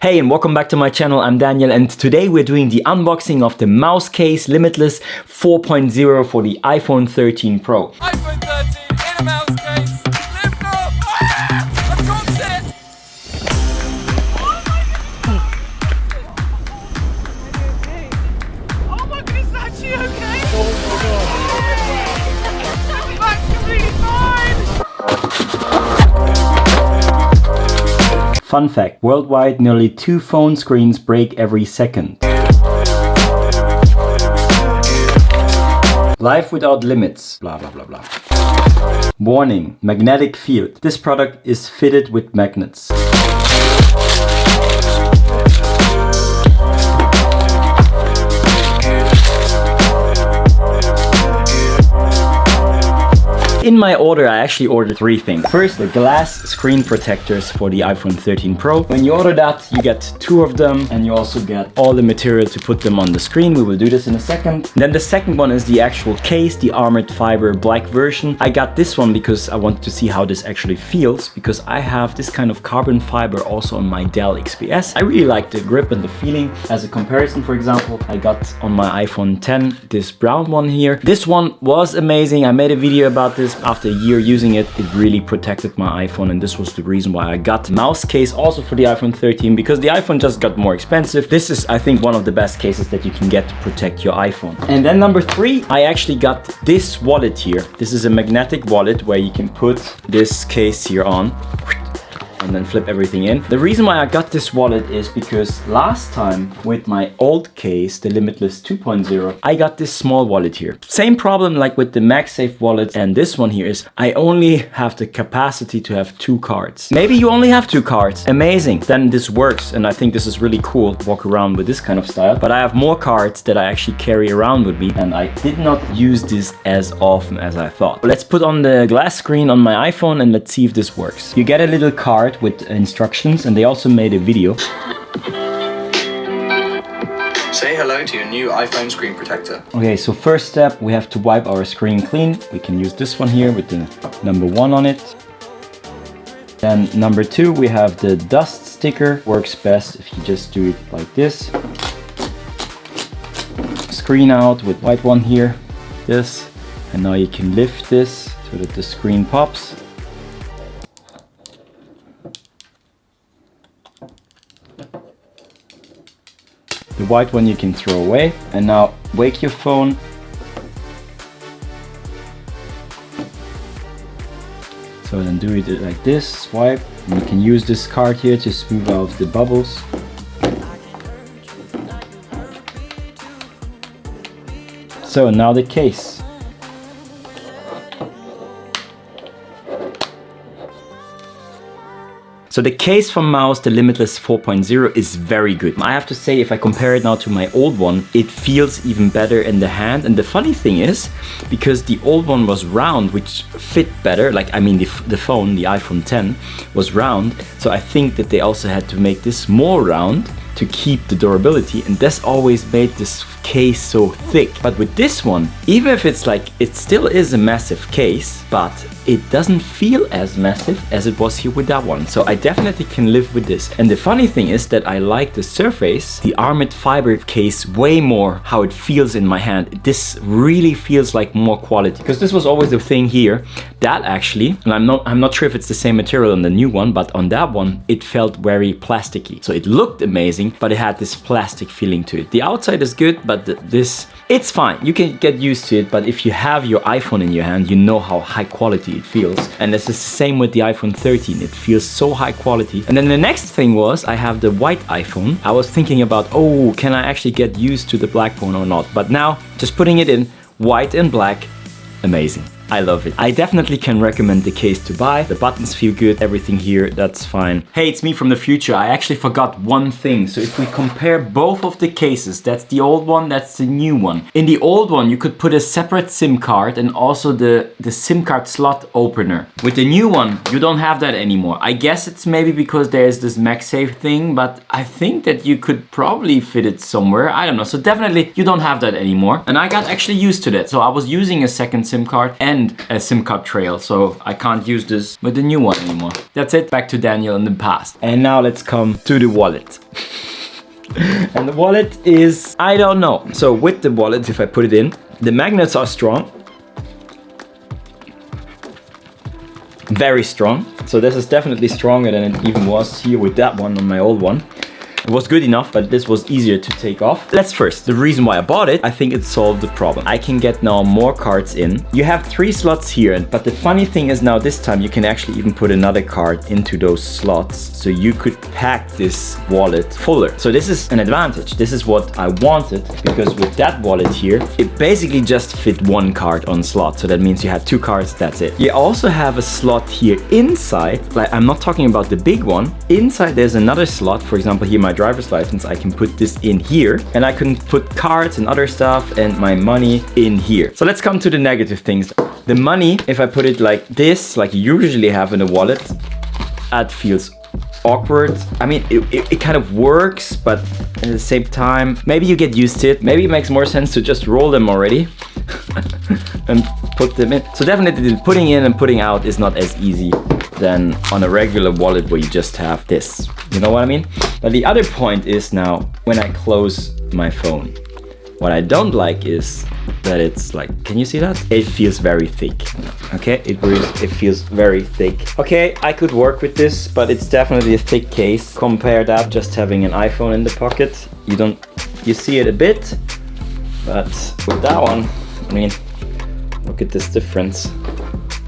Hey and welcome back to my channel, I'm Daniel, and today we're doing the unboxing of the Mous Limitless 4.0 for the iPhone 13 Pro. iPhone 13 in a mouse case. Lift up! Ah! I've got it! Oh my goodness, is actually okay? Oh my god. It's actually fine! Fun fact, worldwide nearly 2 phone screens break every second. Life without limits, blah blah blah blah. Warning, magnetic field. This product is fitted with magnets. In my order, I actually ordered 3 things. First, the glass screen protectors for the iPhone 13 Pro. When you order that, you get 2 of them and you also get all the material to put them on the screen. We will do this in a second. Then the second one is the actual case, the Aramid Fibre black version. I got this one because I wanted to see how this actually feels, because I have this kind of carbon fiber also on my Dell XPS. I really like the grip and the feeling. As a comparison, for example, I got on my iPhone 10 this brown one here. This one was amazing. I made a video about this. After a year using it, it really protected my iPhone, and this was the reason why I got the mouse case also for the iPhone 13, because the iPhone just got more expensive. This is, I think, one of the best cases that you can get to protect your iPhone. And then number 3, I actually got this wallet here. This is a magnetic wallet where you can put this case here on and then flip everything in. The reason why I got this wallet is because last time with my old case, the Limitless 2.0, I got this small wallet here. Same problem like with the MagSafe wallet, and this one here is I only have the capacity to have 2 cards. Maybe you only have 2 cards. Amazing. Then this works, and I think this is really cool to walk around with this kind of style. But I have more cards that I actually carry around with me, and I did not use this as often as I thought. Let's put on the glass screen on my iPhone and let's see if this works. You get a little card with instructions, and they also made a video. Say hello to your new iPhone screen protector. Okay, so first step, we have to wipe our screen clean. We can use this one here with the number 1 on it. Then number 2, we have the dust sticker. Works best if you just do it like this. Screen out with white one here, this. And now you can lift this so that the screen pops. The white one you can throw away. And now wake your phone. So then do it like this, swipe. And you can use this card here to smooth out the bubbles. So now the case. So the case from Mous, the Limitless 4.0, is very good. I have to say, if I compare it now to my old one, it feels even better in the hand. And the funny thing is, because the old one was round, which fit better, like I mean the phone, the iPhone 10, was round. So I think that they also had to make this more round to keep the durability, and this always made this case so thick. But with this one, even if it's like, it still is a massive case, but it doesn't feel as massive as it was here with that one. So I definitely can live with this. And the funny thing is that I like the surface, the Aramid Fibre case, way more how it feels in my hand. This really feels like more quality, because this was always the thing here that actually, and I'm not sure if it's the same material on the new one, but on that one it felt very plasticky. So it looked amazing, but it had this plastic feeling to it. The outside is good, but this, it's fine. You can get used to it, but if you have your iPhone in your hand, you know how high quality it feels. And this is the same with the iPhone 13. It feels so high quality. And then the next thing was, I have the white iPhone. I was thinking about, oh, can I actually get used to the black phone or not? But now, just putting it in white and black, amazing. I love it. I definitely can recommend the case to buy. The buttons feel good, everything here, that's fine. Hey, it's me from the future. I actually forgot one thing. So if we compare both of the cases, that's the old one, that's the new one. In the old one, you could put a separate SIM card and also the SIM card slot opener. With the new one, you don't have that anymore. I guess it's maybe because there's this MagSafe thing, but I think that you could probably fit it somewhere. I don't know. So definitely you don't have that anymore. And I got actually used to that. So I was using a second SIM card and and a SIM card trail, so I can't use this with the new one anymore. That's it, back to Daniel in the past. And now let's come to the wallet. And the wallet is, I don't know. So with the wallet, if I put it in, the magnets are strong. Very strong. So this is definitely stronger than it even was here with that one on my old one. It was good enough, but this was easier to take off. Let's first, the reason why I bought it, I think it solved the problem. I can get now more cards in. You have 3 slots here, but the funny thing is now this time you can actually even put another card into those slots. So you could pack this wallet fuller. So this is an advantage. This is what I wanted, because with that wallet here, it basically just fit 1 card on slot. So that means you have 2 cards, that's it. You also have a slot here inside, like I'm not talking about the big one. Inside there's another slot, for example here my driver's license, I can put this in here and I can put cards and other stuff and my money in here. So let's come to the negative things. The money, if I put it like this, like you usually have in a wallet, that feels awkward. I mean, it kind of works, but at the same time, maybe you get used to it. Maybe it makes more sense to just roll them already and put them in. So definitely putting in and putting out is not as easy than on a regular wallet where you just have this. You know what I mean? But the other point is now when I close my phone, what I don't like is that it's like, can you see that? It feels very thick. Okay, it feels very thick. Okay, I could work with this, but it's definitely a thick case. Compare that just having an iPhone in the pocket. You see it a bit, but with that one, I mean, look at this difference.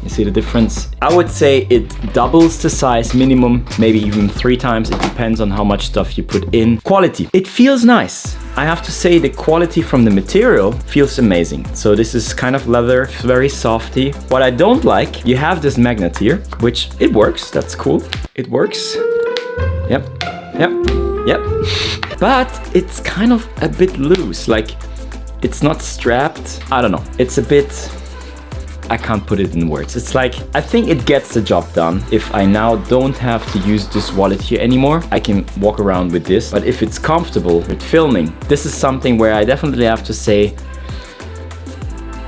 You see the difference? I would say it doubles the size minimum, maybe even 3 times. It depends on how much stuff you put in. Quality. It feels nice. I have to say the quality from the material feels amazing. So this is kind of leather, very softy. What I don't like, you have this magnet here, which it works. That's cool. It works. Yep. But it's kind of a bit loose. Like it's not strapped. I don't know. It's a bit... I can't put it in words. It's like, I think it gets the job done. If I now don't have to use this wallet here anymore, I can walk around with this. But if it's comfortable with filming, this is something where I definitely have to say,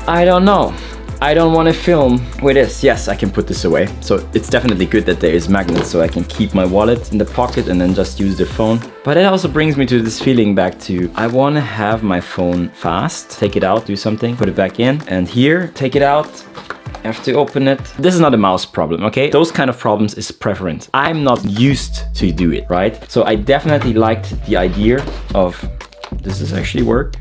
I don't know. I don't want to film with this. Yes, I can put this away. So it's definitely good that there is magnets so I can keep my wallet in the pocket and then just use the phone. But it also brings me to this feeling back to, I want to have my phone fast. Take it out, do something, put it back in. And here, take it out. Have to open it. This is not a mouse problem, okay? Those kind of problems is preference. I'm not used to do it, right? So I definitely liked the idea of, does this actually work?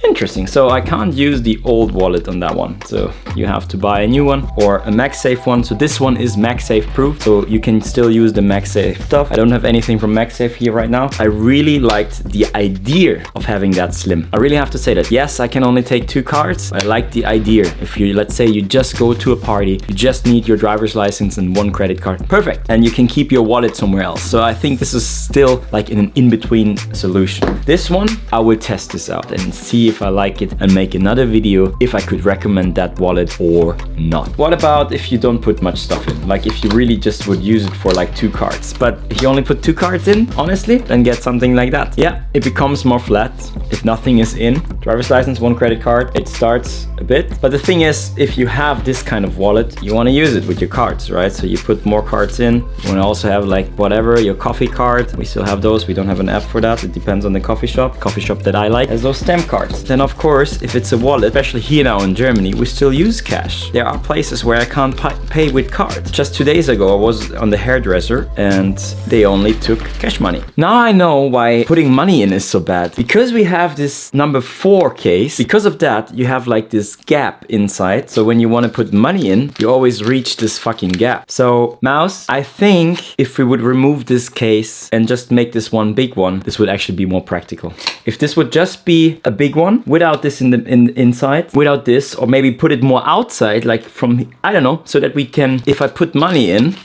Interesting. So I can't use the old wallet on that one. So you have to buy a new one or a MagSafe one. So this one is MagSafe proof. So you can still use the MagSafe stuff. I don't have anything from MagSafe here right now. I really liked the idea of having that slim. I really have to say that. Yes, I can only take 2 cards. I like the idea. If you, let's say you just go to a party, you just need your driver's license and 1 credit card. Perfect. And you can keep your wallet somewhere else. So I think this is still like an in-between solution. This one, I will test this out and see if I like it and make another video if I could recommend that wallet or not. What about if you don't put much stuff in? Like if you really just would use it for like 2 cards, but if you only put 2 cards in, honestly, then get something like that. Yeah, it becomes more flat if nothing is in. Driver's license, 1 credit card, it starts a bit. But the thing is, if you have this kind of wallet, you want to use it with your cards, right? So you put more cards in. You want to also have like whatever, your coffee card. We still have those. We don't have an app for that. It depends on the coffee shop. Coffee shop that I like has those stamp cards. Then of course, if it's a wallet, especially here now in Germany, we still use cash. There are places where I can't pay with cards. Just 2 days ago, I was on the hairdresser and they only took cash money. Now I know why putting money in is so bad. Because we have this number 4 case, because of that, you have like this gap inside. So when you want to put money in, you always reach this fucking gap. So Mouse, I think if we would remove this case and just make this one big one, this would actually be more practical. If this would just be a big one without this in the inside, without this, or maybe put it more outside, like from, I don't know, so that we can, if I put money in,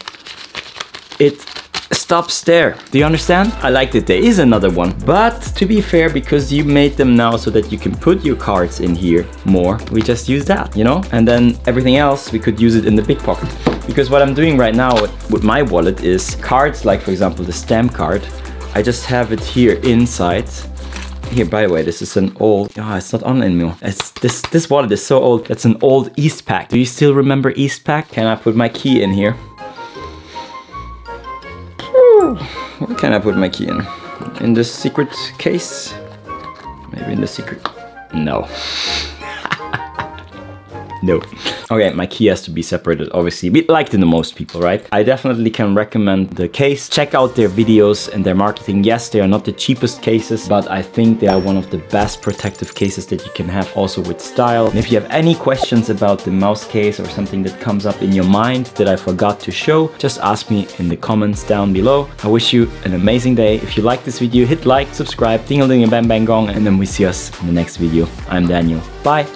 it stops there. Do you understand? I like that there is another one, but to be fair, because you made them now so that you can put your cards in here more, we just use that, you know? And then everything else, we could use it in the big pocket. Because what I'm doing right now with my wallet is cards, like for example, the stamp card, I just have it here inside. Here, by the way, this is an old, it's not on anymore. It's this wallet is so old. That's an old Eastpak. Do you still remember Eastpak? Can I put my key in here? Where can I put my key in? in the secret case? Maybe in the secret... No. No. Okay, my key has to be separated, obviously. We liked it the most, people, right? I definitely can recommend the case. Check out their videos and their marketing. Yes, they are not the cheapest cases, but I think they are one of the best protective cases that you can have, also with style. And if you have any questions about the mouse case or something that comes up in your mind that I forgot to show, just ask me in the comments down below. I wish you an amazing day. If you like this video, hit like, subscribe, ding-a-ling-a-bang-bang-gong, and then we see us in the next video. I'm Daniel. Bye.